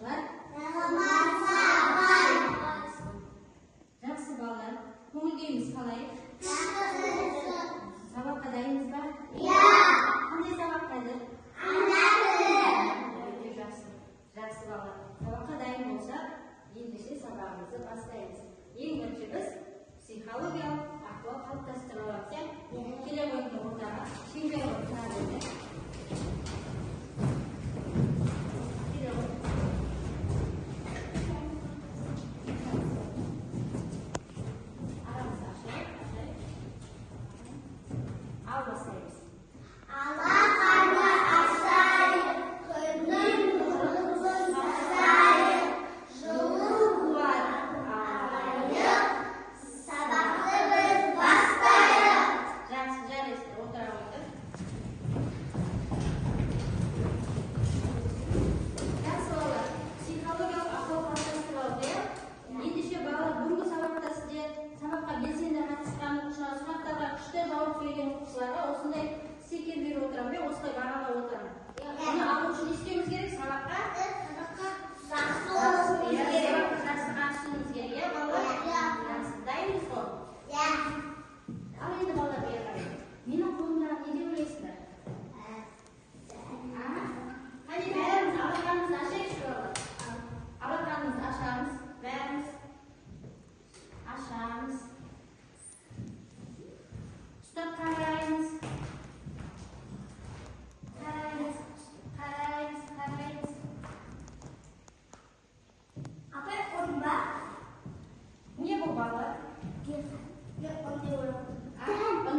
Саламатсыздар? Жақсы балалар. Көңіл-күйіңіз қалай? Сабаққа дайынсыз ба? Қандай сабақ қазір? Өте жақсы. Жақсы балалар. Сабаққа дайын болсақ, ендеше сабағымызды бастаймыз. Ең бірінші біз психологиялық ахуал қалыптастыра аламыз. Келе қойыңдар ортаға. Шеңбер қойып тұра беріңдер. Осындай секер беріп отырам бе, осылай бағалап отырам. Оны алу үшін не істеуіміз керек? Сабаққа жақсы қатысуымыз керек, балалар? Дайынбыз ғой? Ал енді балалар бері қарай. Менің қолымдағы не деп ойлайсыңдар? Қане бәріміз алақанымызды ашайықшы балалар. Алақанымызды ашамыз, бәріміз ашамыз. Ұстап қараймыз. Не бұл балалар? Дән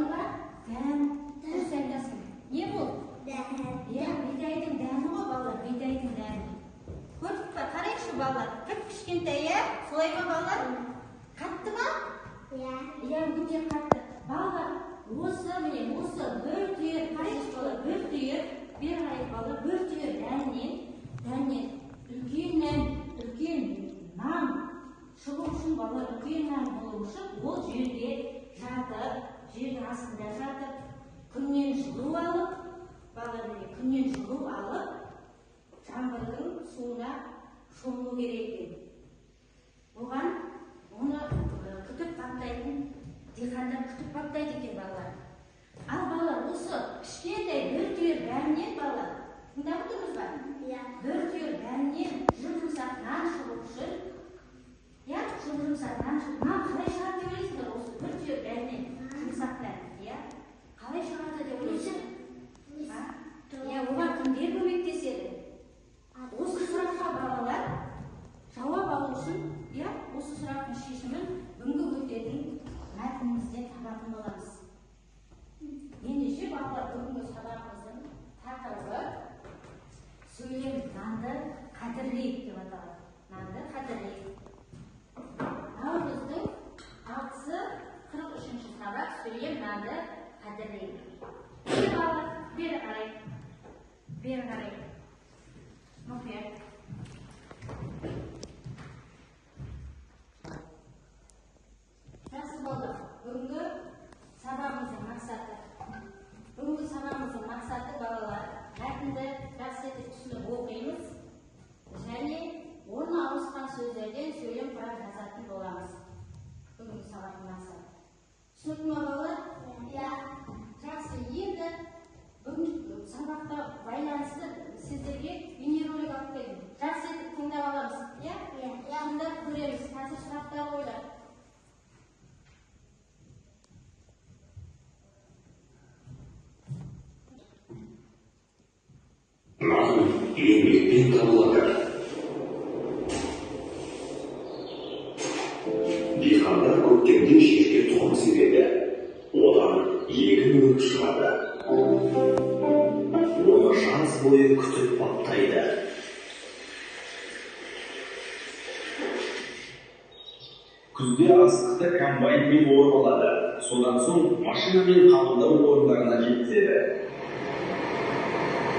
ба? Дән. Дұрыс айтасың. Не бұл? Бидайдың дәні ғой балалар, бидайдың дәні. Көрдік па? Қарайықшы балалар. Кішкентай, солай ма балалар? Қатты ма? Өте қатты. Балалар, осы бір түйір, қарайықшы балалар, бір түйір, бері қарайық балалар, бір түйір дәннен үлкен нан шығу үшін балалар, үлкен нан болу үшін ол жерде жатып, жердің астында жатып, күннен жылу алып, жаңбырдың суына шомылу керек екен. Оған оны күтіп баптайтын диқандар күтіп баптайды екен балалар. Ал балалар, осы кішкентай бір түйір дәннен балалар, тыңдап отырмыз ба? Бір түйір дәннен жұмсақ нан шығу үшін, нан қалай шығады деп ойлайсыңдар? Осы бір түйір дәннен жұмсақ нан, қалай шығады деп ойлайсыңдар? Оған кімдер көмектеседі? Осы сұраққа балалар жауап алу үшін, осы сұрақтың шешімін бүгінгі өтетін мәтінімізден табатын боламыз. Ендеше балалар, бүгінгі сабағымыздың тақырыбы сөйлем нанды қадірлейік деп аталады. Нанды қадірлейік. Наурыздың 43-ші сабақ сөйлем нанды қадірлейік. Балалар, бері қарай. Мұқият. Жақсы балалар, бүгінгі сабағымыздың мақсаты балалар, мәтінді жақсы етіп түсініп оқимыз және орны ауысқан сөздерден сөйлем құрап жазатын боламыз. Бүгінгі сабақтың мақсаты. Түсінікті ме балалар? Жақсы, енді бүгінгі сабақта байланысты сіздерге бейнеролик алып келдім. Жақсы етіп тыңдап аламыз. Тыңдап көреміз. Қазір сұрақтар қойылады. Нан еңбекпен табылады. Диқандар көктемде жерге тұқым себеді. Одан егін өніп шығады. Оны жаз бойы күтіп баптайды. Күзде астықты комбайнмен орып алады. Содан соң машинамен қабылдау орындарына жеткізеді.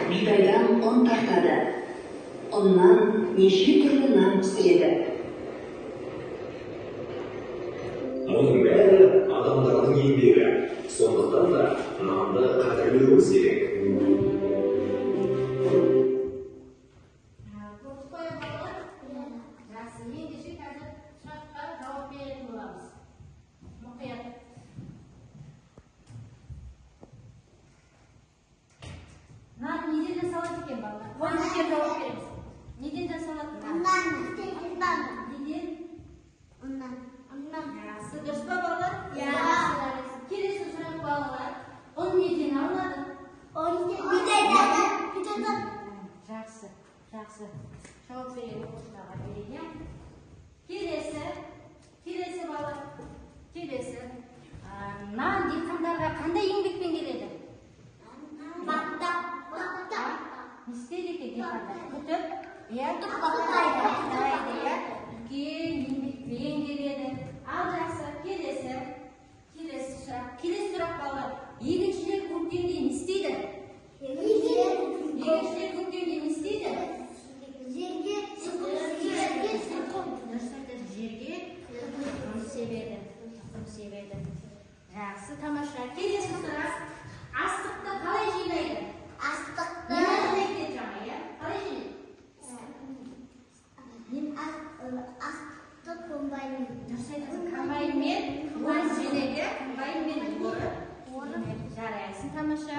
Бидайдан ұн тартады. Ұннан неше түрлі нан пісіреді. Мұның бәрі адамдардың еңбегі. Сондықтан да нанды қадірлеуіміз керек. Көріп қойып алып. Жақсы. Жауап берейін оқушыларға берейін. Келесі бала. Келесі. Нан диқандарға қандай еңбекпен келеді? Не істейді екен диқандар? Күтіп, бақтайды, үлкен еңбекпен келеді. Ал жақсы, келесі сұрақ балалар. Егіншілер көктемде не істейді? Егіншілер көктемде не істейді? Жерге тұқым себеді. Жақсы, тамаша. Келесі сұрақ. Астықты қалай жинайды? Комбайнмен орып жинайды. Комбайнмен орып жарайсың, тамаша.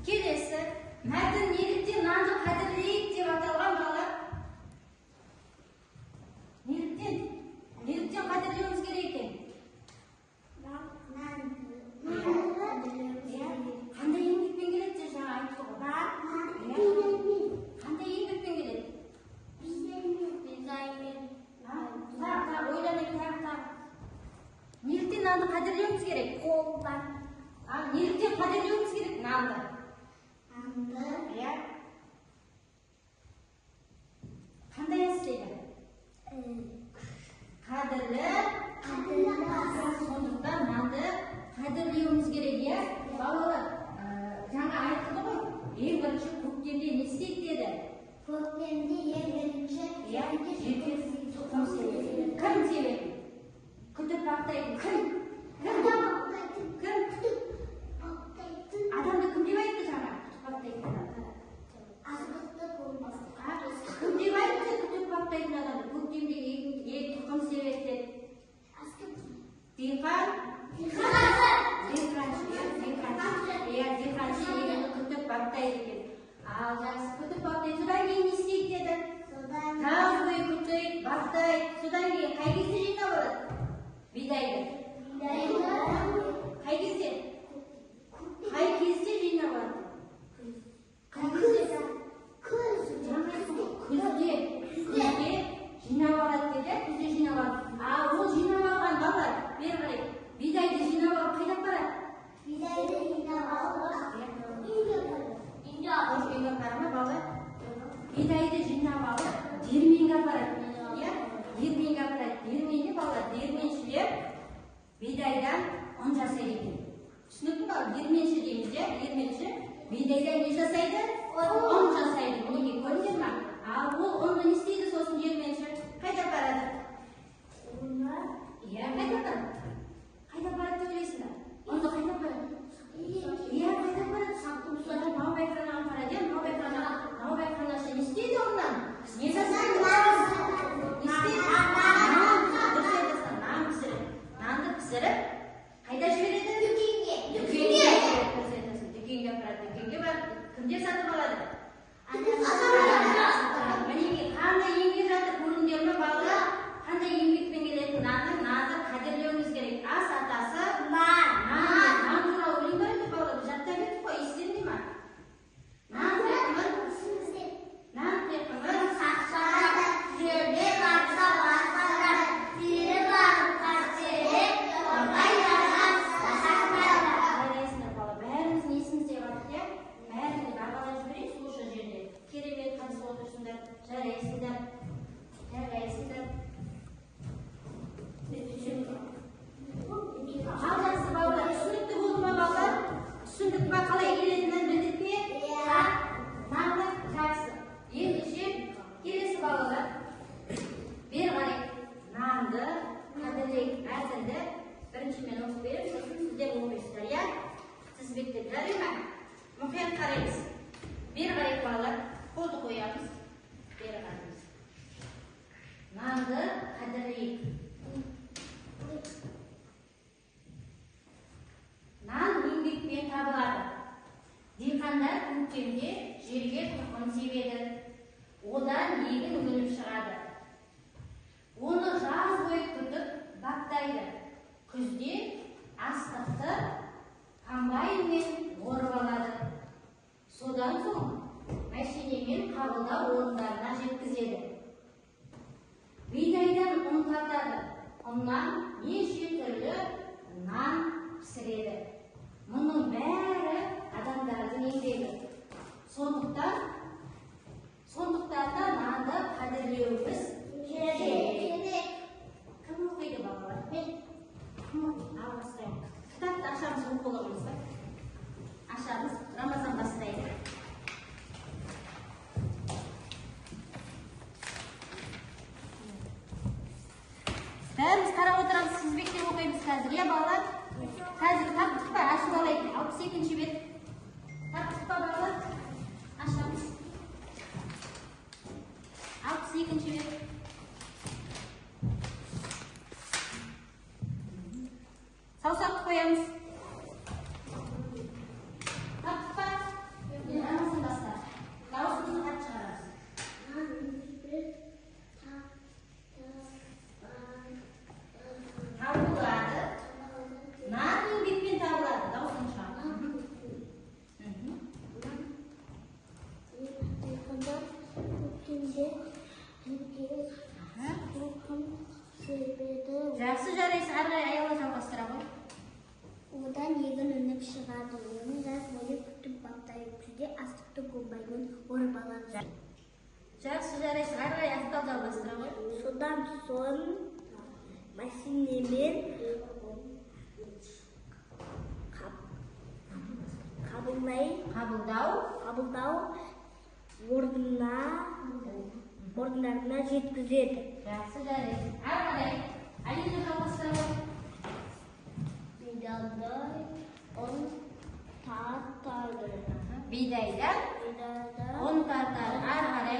Келесі. Мәтін неліктен нанды қадірлейік деп аталған бала? Неліктен қадірлеуіміз керек екен? Қандай еңбекпен келеді де жаңа айтты ғой? Қандай еңбекпен келеді? Неліктен нанды қадірлеуіміз керек? Неліктен қадірлеуіміз керек нанды? Қандай істейді? Қадірлі. Сондықтан нанды қадірлеуіміз керек, балалар. Жаңа айтылды ғой, ең бірінші көктемде не істейді деді? Көктемде ең бірінші жерге тұқым себеді. Кім себеді? Күтіп бақтайды. Кім? Адамды кім деп айтты жаңа? Күтіп кім деп айтты? Күтіп бақтайтын адамды. Көктемде ең тұқым себеді деді. Диқаншы егінді күтіп бақтайды екен. Ал жақсы, күтіп бақтайды. Содан кейін не істейді деді? Таз бойы күтейді, бақтайды. Содан кейін қай кезде жинап алады? Бидайды. Қай кезде жинап алады? Күзде жинап алады деді, күзде жинап алады. Ал ол жинап алған балалар, бері қарай, бидайды жинап алып қайда барады? Бидайды жинап алып, диірменге апарады. Диірменге балалар, диірменшілер бидайдан ұн жасайды екен. Түсінікті бала, диірменші дейміз, диірменші бидайдан не жасайды? Ұн жасайды. Мінеге көрдіңдер ме? Ал ол ұнды не істейді сосын диірменші? Қайда барады? Қайда барады? Қайда барады деп ойлайсыңдар? Ұнды қайда барады? Қайда барады? Содан наубайханаға барады. Наубайханашы не істейді ондан? Не жасайды? Нанды пісіріп, қайда жібереді? Дүкенге апарады. Дүкенге барып, кімдер сатып алады? Мінеге қандай еңбек жатыр көрдіңдер ме балалар? Қандай еңбекпен келетін нанды қадірлеуіміз керек. Ас атасы нан туралы өлең бар еді балалар, біз жаттап едік қой, естеріңде ме? Нан қиқымыз жерде барса басқалар, тері барып қастерек, торғай жарған сахармада. Жарайсыңдар бала, бәріміз несімізде қалдық, бәріміз бағалап жіберейік осы жерде. Керемет қатысып отырсыңдар, жарайсыңдар. Жалғасы балалар, түсінікті болды ма балалар? Түсіндік па, қалай келетінін білдік пе? Нанды жақсы. Ендеше келесі балалар, бері қарай нанды қадірлейік мәтінді бірінші мен оқып беріп, сосын сіздер оқисыздар, тізбектеп жарай ма? Мұқият қараймыз. Бері қарай балалар, қолды қоямыз. Бері қараймыз. Нанды қадірлейік. Нан еңбекпен табылады. Диқандар көктемде жерге тұқым себеді. Одан егін өніп шығады. Оны жаз бойы күтіп бақтайды. Күзде астықты комбайнмен орып алады. Содан соң мәшинемен қабылдау орындарына жеткізеді. Бидайдан ұн тартады. Ұннан неше түрлі нан пісіреді. Мұның бәрі адамдардың еңбегі. Сондықтан да нанды қадірлеуіміз керек. Кім оқиды балалар? Мен. Ал бастаймын. Кітапты ашамыз оқулығымызды. Ашамыз. Рамазан бастайды. Бәріміз қарап отырамыз, тізбектеп оқимыз қазір. Иә балалар? Қазір таптық па? Ашып алайық. 62-ші бет. Таптық па балалар? Ашамыз. 62-ші бет. Саусақты қоямыз. Таптық па? Рамазан баста. Дауысымызды қатты шығарамыз. Табылады. Нан еңбекпен табылады. Дауысын шығарады. Жақсы жарайсың, ары қарай аяла жалғастыра ғой. Одан егін өніп шығады. Оны жаз бойы күтіп баптайып жүде астықты көмбаймен орып алады. Жақсы жарайсың, ары қарай аяқтал жалғастыра ғой. Содан соң машинемен қабылдау орындарына жеткізеді. Жақсы жарайсың. Ары қарай аяла жалғастыра ғой. Бидайдан ұн тартады. Бидайдан ұн тартады. Ары қарай.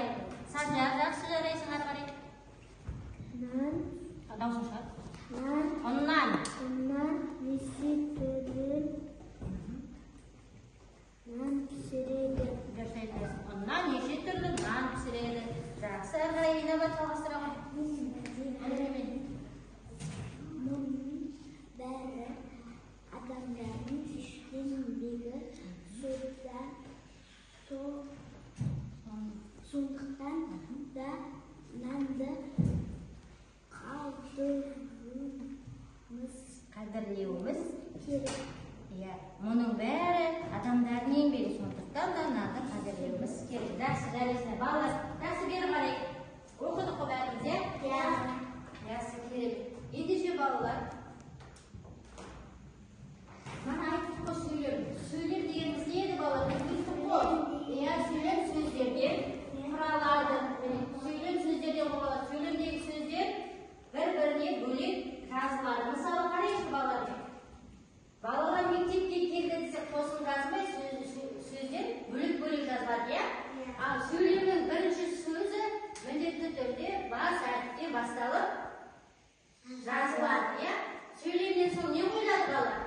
Санжар, жақсы жарайсың, ары қарай. Дауысын шығар. Ұннан неше түрлі нан пісіреді. Дұрыс айтасың. Ұннан неше түрлі нан пісіреді. Жақсы, ары қарай инабат жалғастыра ғой. Әңгімемен. Мұның бәрі адамдардың ішкен еңбегі. Сондықтан да нанды қадірлеуіміз керек. Иә, мұның бәрі адамдардың еңбегі. Сондықтан да нанды қадірлеуіміз керек. Жақсы жарайсың. Балалар, жақсы бері қарай. Оқыдық қой бәріміз, иә? Жақсы, керек. Ендеше балалар, мана айттық қой сөйлем. Сөйлем дегеніміз не еді балалар? Өстіп қой. Иә, сөйлем сөздерден құралады. Сөйлем сөздерден құралады. Сөйлемдегі сөздер бір-біріне бөлек жазылады. Мысалы, қарайшы балалар. Балалар мектепте келді десек қосын жазмай сөздер бөлек-бөлек жазылады, иә? Ал сөйлемнің бірінші сөзі міндетті түрде бас әріпте басталып жазылады, иә? Сөйлемнен соң не қойылады балалар?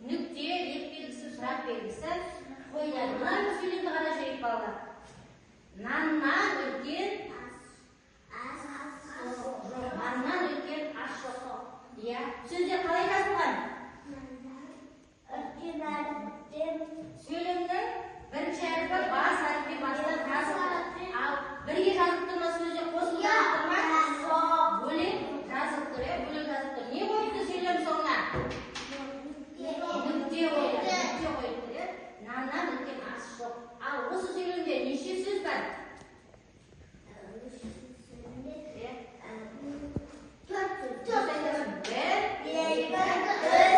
Нүкте, ек белгісі, сұрақ белгісі қойылады. Мына сөйлемді қара жайып балалар. Наннан үлкен ас жоқ. Иә, сөздер қалай жазылған? Сөйлемнің бірінші әріпі бас әріппен бастап жазылған. Ал бірге жазылып тұр ма сөздер қосылып тұр ма? Бөлек жазылып тұр, иә? Бөлек жазылып тұр. Не қойыпты сөйлем соңына? Нүкте қойыпты, иә? Наннан үлкен ас жоқ. Ал осы сөйлемде неше сөз бар? Төрт сөз. Бір, екі, үш.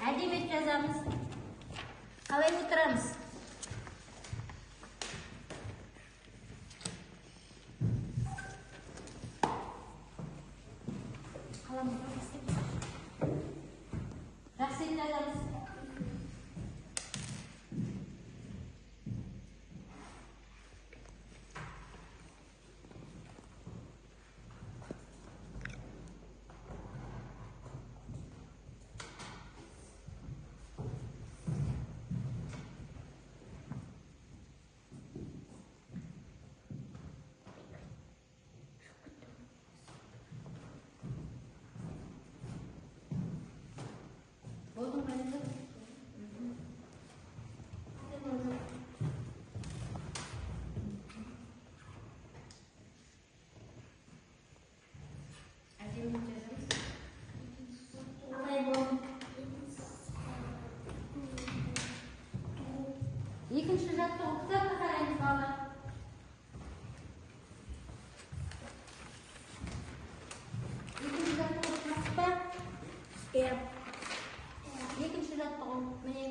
Әдебиет жазамыз. Қалай отырамыз? Жақсы жазамыз. Болдың ба енді? Әдемі жазамыз. Қалай болды? Екінші жаттығу кітапқа қараймыз балалар. Екінші жаттығу жақсы ба? Иә. Екінші жаттығу міне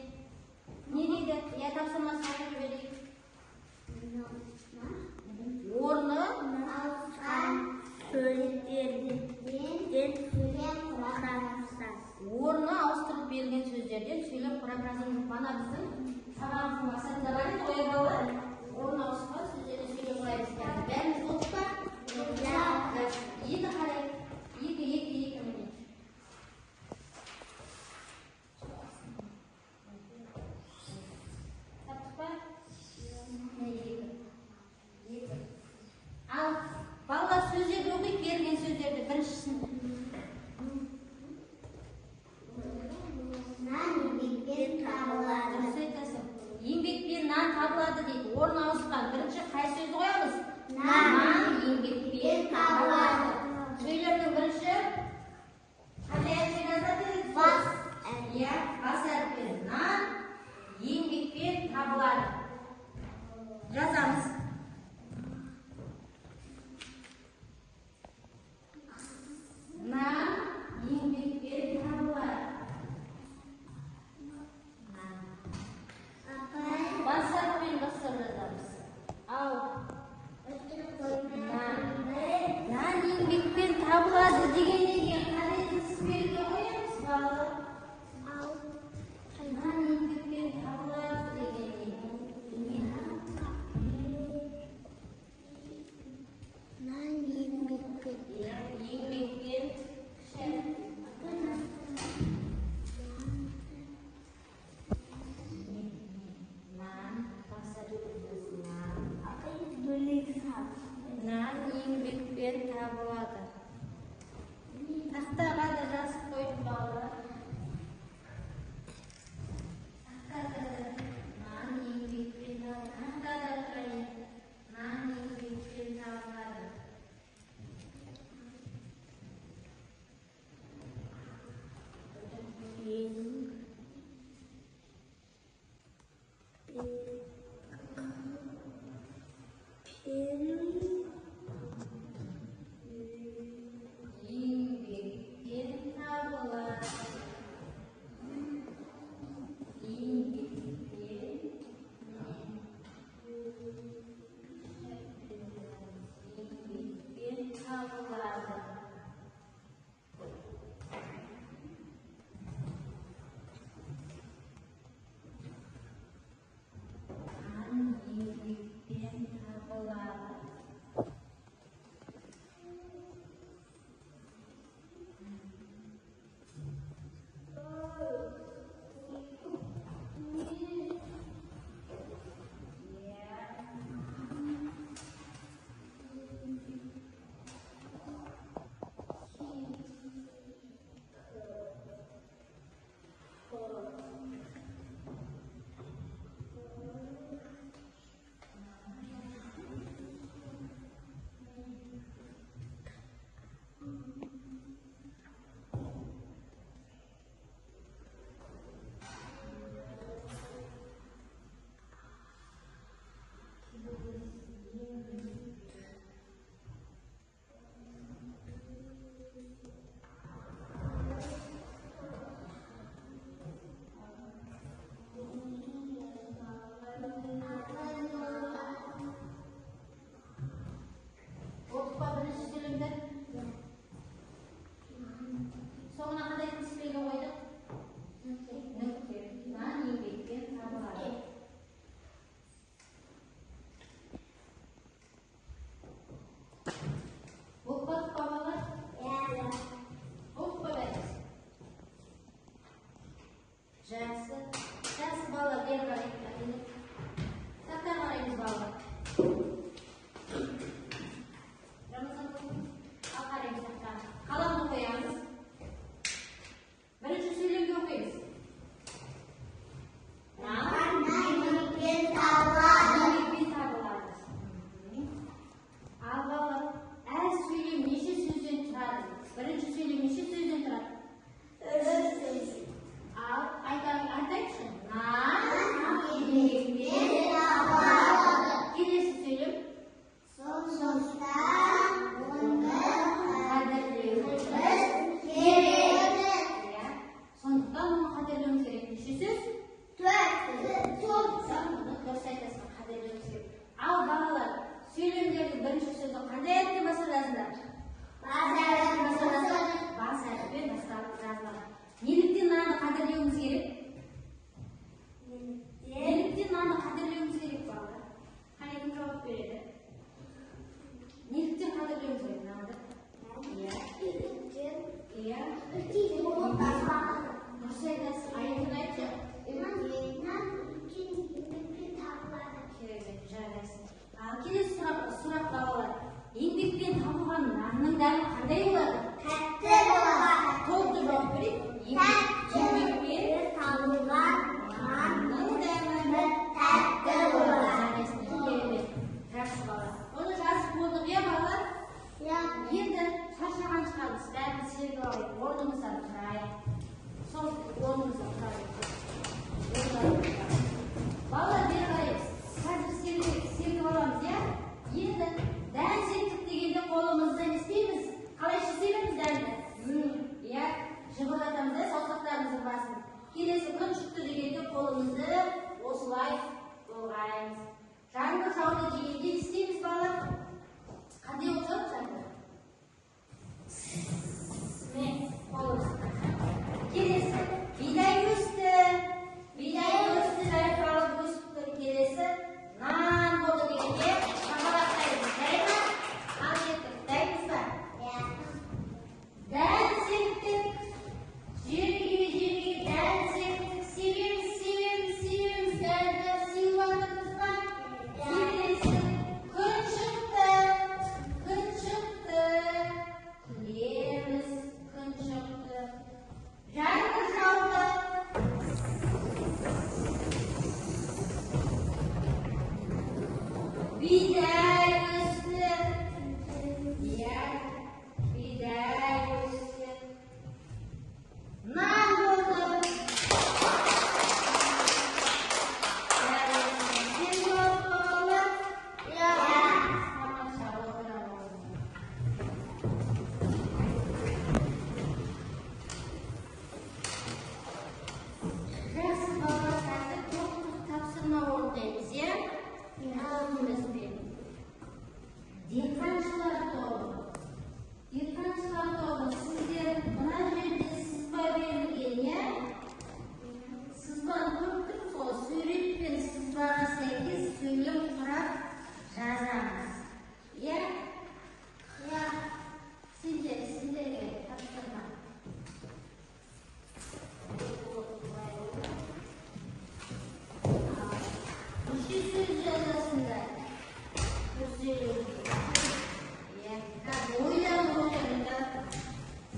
не дейді? Я тапсырмасын айтып жіберейік. Орны Ауысқан сөздерден сөйлем құрамасы. орны ауыстырып берген сөздерден сөйлеп құрап жазыңыз. Бана біздің сабағымыздың мақсатында бар еді ғой балалар. Орны ауысқан сөздерден сөйлеп құраймыз. Бәріміз болдық па? Иә. Екі қарай. Екі міне. Таптық па? Екі. Ал балалар сөздерді оқиық, берген сөздерді біріншісін. Нан еңбекпен табылады. Дұрыс айтасың. Еңбекпен нан табылады дейді. qadrlaymiz kerak? Nechta nonni qadrlaymiz kerak bolalar? Qani kim javob beradi? Nechta qadrlaymiz kerak nonni? Iya. Mercedes ayetini aytchi. Kelесі сұрақ балалар. Еңбекпен табылған нанның дәмі қандай болады? Тәтті болады. Толық жауап берейік. Еңбекпен табылған нанның дәмі тәтті болады. Жақсы бала. Оны жазып болдық, иә балалар? Енді шаршаған шығармыз. Бәріміз сергі алайық. Орнымыздан тұрайық. Сол орнымыздан тұрайық. Балалар бері қарайық. Қазір сергі аламыз, иә? Енді дән септік дегенде қолымызды не істейміз? Қалайша істейміз дәнді? Иә, жыбырлатамыз, иә, саусақтарымыздың басын. Келесі күн шықты дегенде қолымызды осылай былғаймыз. Жаңбыр жауды дегенде не істейміз балалар? Қандай болып жатыр жаңбыр? Міне, қолымыз. Келесі бидай өсті. Бидай өсті, жайқалып өсіп тұр. Келесі нан болды дегенде шапалақтаймыз. Жарай ма? Ал кеттік. Дайынбыз ба? Дән септік. Жерге дән септік. Себеміз дәнді. Сыйландыңыз ба? Келесі күн шықты. Күлеміз, күн шықты. Жаңбыр жауды. Бидай өсті. Иә, бидай өсті. Нан болды. Сен болып қалды? Иә. Тамаша, отыра болды. Жақсы балалар, қазір топтық тапсырма орындаймыз, иә? Алдымызбен. Диқаншылар тобы. Диқаншылар тобы, сіздер мына жерде сызба берілген, иә? Сызбаны көріп сол сурет пен сызбаға сәйкес сөйлем құрап жазамыз. Иә? Иә. Сендерге тапсырма. Үші сөз жазасыңдар. Ойланып отырыңдар.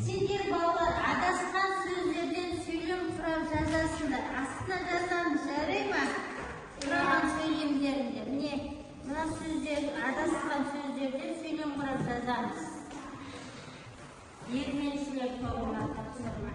Сендер балалар адасқан сөздерден сөйлем құрап жазасыңдар. Астына жазамыз, жарай ма? Сұраған сөйлемдерінде. Міне, мына сөздер, адасқан сөздерден сөйлем құрап жазамыз. Егменшілер тобына тапсырма.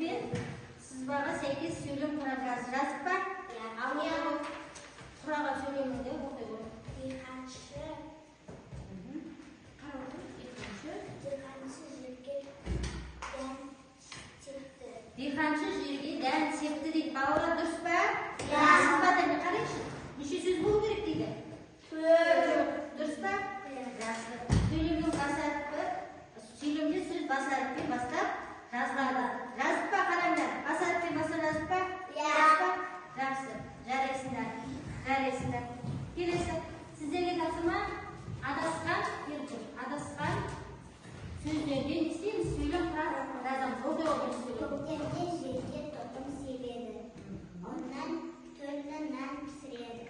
пен сызбаға сәйкес сөйлем құрады жазып па? Ал не құраған сөйлемінде оқи ғой. Диқаншы Диқаншы жерге дән септі дейді. Балалар дұрыс па? Сызбада не қарайшы? Неше сөз болу керек дейді? Дұрыс па? Жақсы. Сөйлемнің басарыпы, сөйлемде сөз басарыппен бастап жазылады. Жазып па қараңдар? Басарыппен бастап жазып па? Дұрыс па? Жақсы. Жарайсыңдар. Келесі. Сіздерге тапсырма адасқан сөздерден істейміз, сөйлем құрап жазамыз. Оқи оқи сөйлем. Көктемде жерге тоқым себеді. Онан төлі нан пісіреді.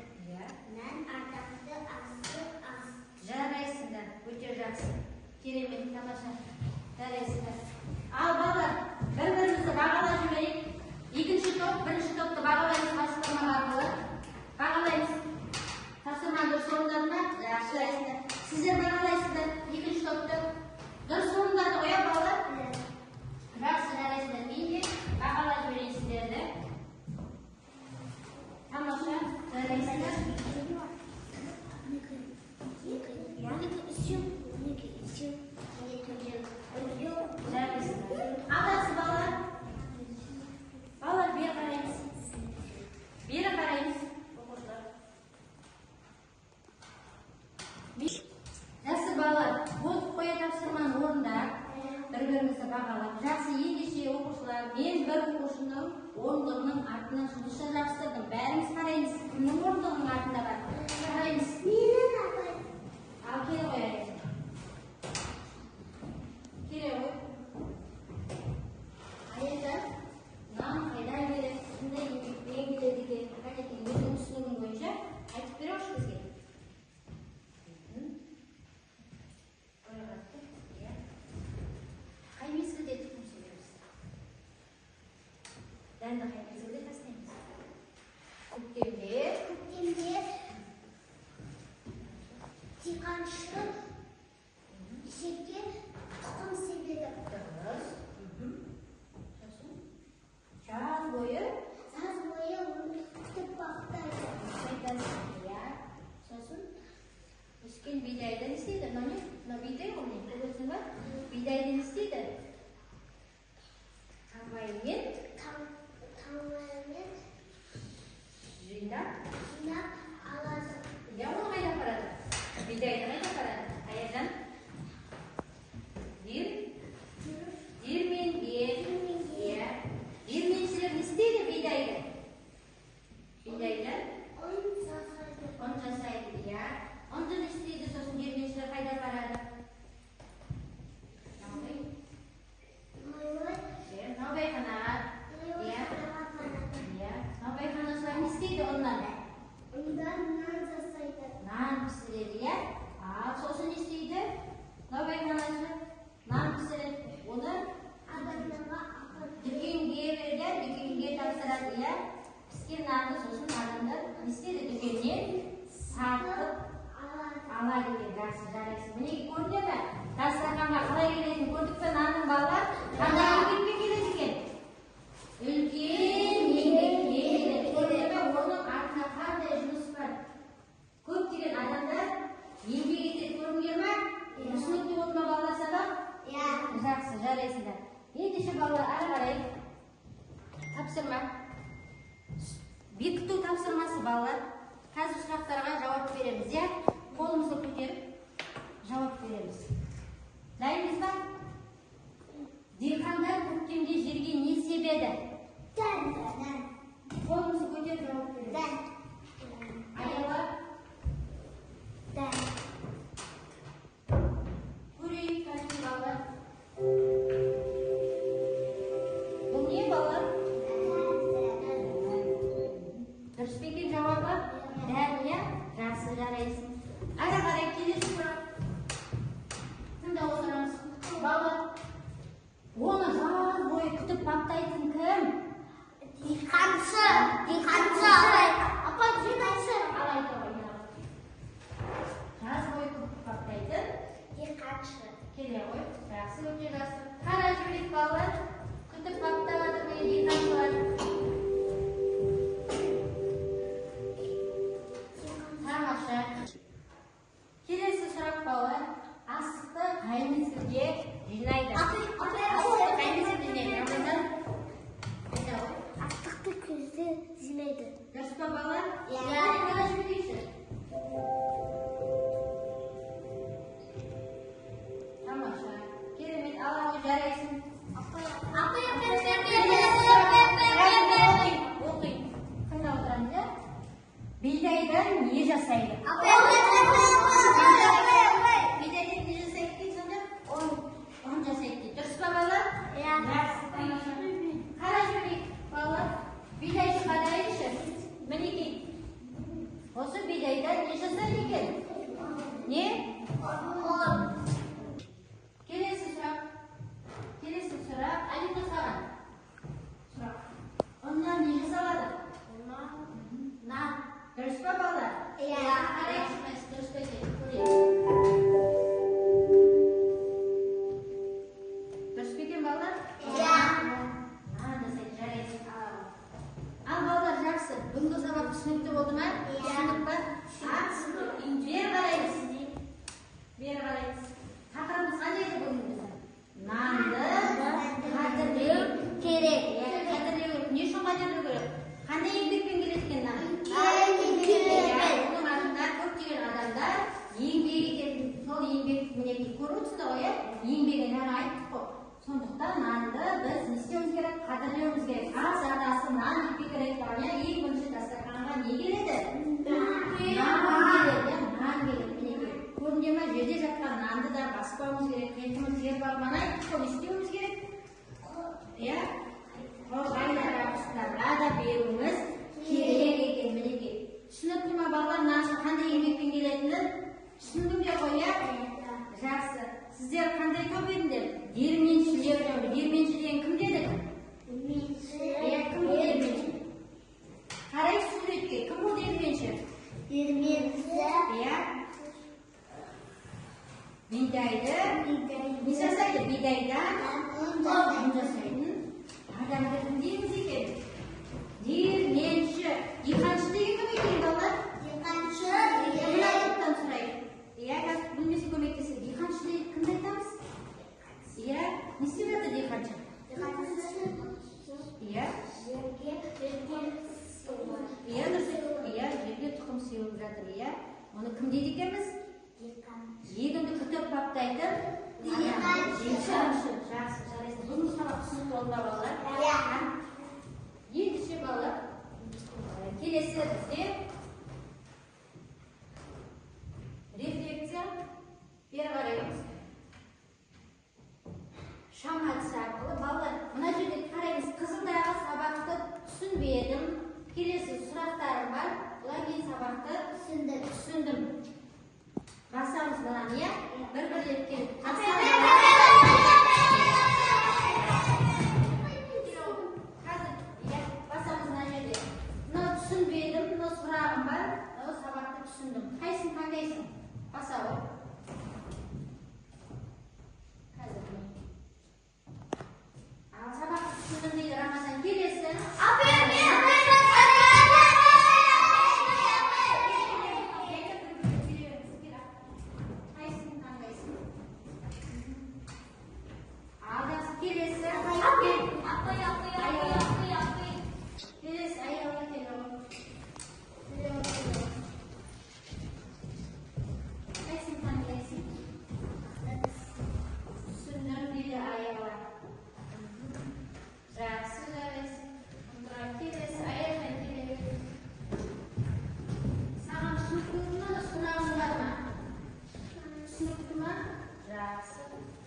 Нан ардақты асты ас. Жарайсыңдар. Өте жақсы. Керемет, тамаша. Жарайсыңдар. Ал балалар, бір-бірімізді бағалап жүрейік. Екінші топ, бірінші топты бағалаймыз басқарма арқылы. Бағалаймыз. Тапсырма дұрыс орындады ма? Жақсы жарайсыңдар. Сіздер бағалайсыздар екінші топты. Дұрыс орындады ғой, балалар? Жақсы жарайсыздар. Мен де бағалап жіберейін сіздерді. Тамаша, жарайсыңдар. Адасы балалар. Балалар бері қараймыз. Бері қараймыз. Жақсы балалар, оқып қоя тапсырманы орындап, бір-бірімізді бағалап. Жақсы, ендеше оқушылар, мен бір оқушының орындығының артынан жұмысша жабыстырдым. Бәріміз қараймыз. Кімнің орындығының артында бар? Қараймыз. Ал келе қояйыз. Келе ғой. Аяжан, нан қайдан келеді? Қандай еңбекпен келеді екен? Қанекей, өзінің түсінігің бойынша айтып беріңізші бізге. Қай мезгілде тұқым себеміз? Дәнді қай мезгілде тастаймыз? Көктемде диқаншы жерге тұқым себеді. Жаз бойы оны күтіп бақтайды. сосын өскен бидайдан істейді. Мына бидай ғой, көресің ба? Бидайдан істейді. Таңбаймен жинап алады. Оны қайда апарады? Бидайды қайда апарады? Аяжан? Дерменшілер не істейді бидайды? Бидайды ұн жасайды. Ұнды не істейді? Сосын дерменшілер қайда апарады? Наубайханаға. Наубайханашылар не істейді ұннан? Нан пісіреді, Ал сосын не істейді? Наубайханашы нан пісіреді. Оны дүкенге берді, дүкенге тапсырады, Піскен нанды сосын адамдар не істейді? Дүкеннен сатып алады екен. Жақсы, жарайсың. Мінеки көрді ме? Дастарханға қалай келетін көрдік пе? Нанның балалар қандай еңбекпен келеді екен? Үлкен еңбекпен. Көрді ме? Оның артында қандай жұмыс бар? Көптеген адамдар еңбек етеді. Көрдіңдер ме? Түсінікті болды ма балалар сабақ? Жақсы, жарайсыңдар. Ендеше балалар ары қарай тапсырма. Бекіту тапсырмасы балалар. Қазір сұрақтарға жауап береміз, Қолымызды көтеріп жауап береміз. Дайынбыз ба? Диқандар көктемде жерге не себеді? Қолымызды көтеріп жауап береміз. Аяла. Көрейік, қайсы балалар. Бұл не балалар? Дұрыс па екен жауабы? Дән, жақсы, жарайсың. Ары қарай келесі сұрақ. Тыңдап отырыңыз. Балалар, оны жаз бойы күтіп баптайтын кім? біз не істеуіміз керек? Қадірлеуіміз керек. Ас атасы нан пікір айтқан, ең бірінші дастарханға не келеді? Нан келеді. Мінекей. Көрінде ма, жерде жатқан нанды да баспауымыз керек. Кетіміз жер бар, мана не істеуіміз керек? Иә? Қорғайларға, құстарға да беруіміз керек екен, мінекей. Түсінікті ма балалар, нашы қандай еңбекпен келетінін? Түсіндің бе ғой, иә? Жақсы. Сіздер қандай топ едіңдер? Диірменшілер. Диірменші деген кім дедік? Иә, кім бұл диірменші? Қарай суретке, кім бұл диірменші? Иә? Бидайды не жасайды? Бидайдан ұн жасайтын адамды кім дейміз екен? Диірменші. Диқаншы деген кім екен балалар? Мына топтан сұрайық. Иә, білмесе көмектесіп, диқаншы деген кімді айтамыз? Иә, не істеп жатыр диқаншы? Иә? Иә, жерге тұқым сеуіп жатыр, иә? Оны кім дейді екенбіз? Егінді күтіп баптайтын диқаншы. Жақсы, жарайсың. Бұл нұсқаға түсінікті болды ма балалар? Ендеше балалар, келесі бізде рефлексия. Бері қараймыз. Шам әдісі арқылы балалар, мына жерде қараймыз, қызымдағы сабақты түсінбедім. Келесі сұрақтарым бар. Бұлар кейін сабақты түсіндім. Басамыз мынаны, иә? Бір-бірлеп келіп. Басамыз мына жерде. Мынау түсінбедім, мынау сұрағым бар. Мынау сабақты түсіндім. Қайсын таңдайсың? Басауы. Сабақты түсіндім дейді Рамазан. Келесі.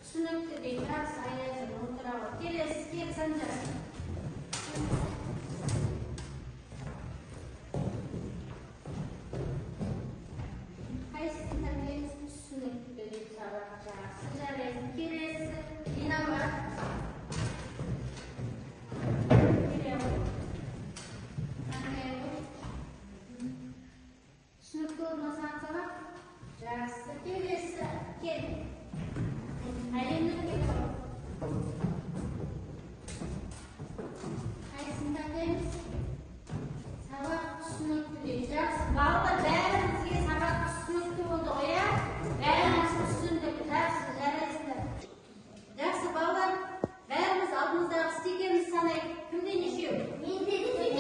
Түсінікті дейді, жақсы аясын отырауы. Келесі, кел Санжар. Қайсысын таңдаймыз? Түсінікті дейді, сабақ жақсы жарайсың. Келесі, Дина бар. Түсінікті болмасаң сабақ? Жақсы, келесі, кел. Қайсысын таңдаймыз? Сабақ түсінікті дейді. Жақсы, балалар бәрімізге сабақ түсінікті болды ғой, иә? Бәріміз түсіндік. Жақсы, жарайсыңдар. Жақсы, балалар, бәріміз алдымыздағы стикеріміз санайық. Кімде нешеу? Менде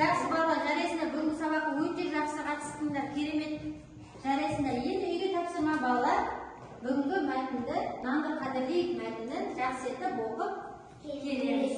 жақсы балалар, жарайсыңдар. Бүгінгі сабаққа өте жақсы қатыстыңдар. Керемет. Жарайсыңдар. Енді үйге тапсырма балалар. Бүгінгі мәтінді, нанды қадірлейік мәтінін жақсы етіп оқып келеміз.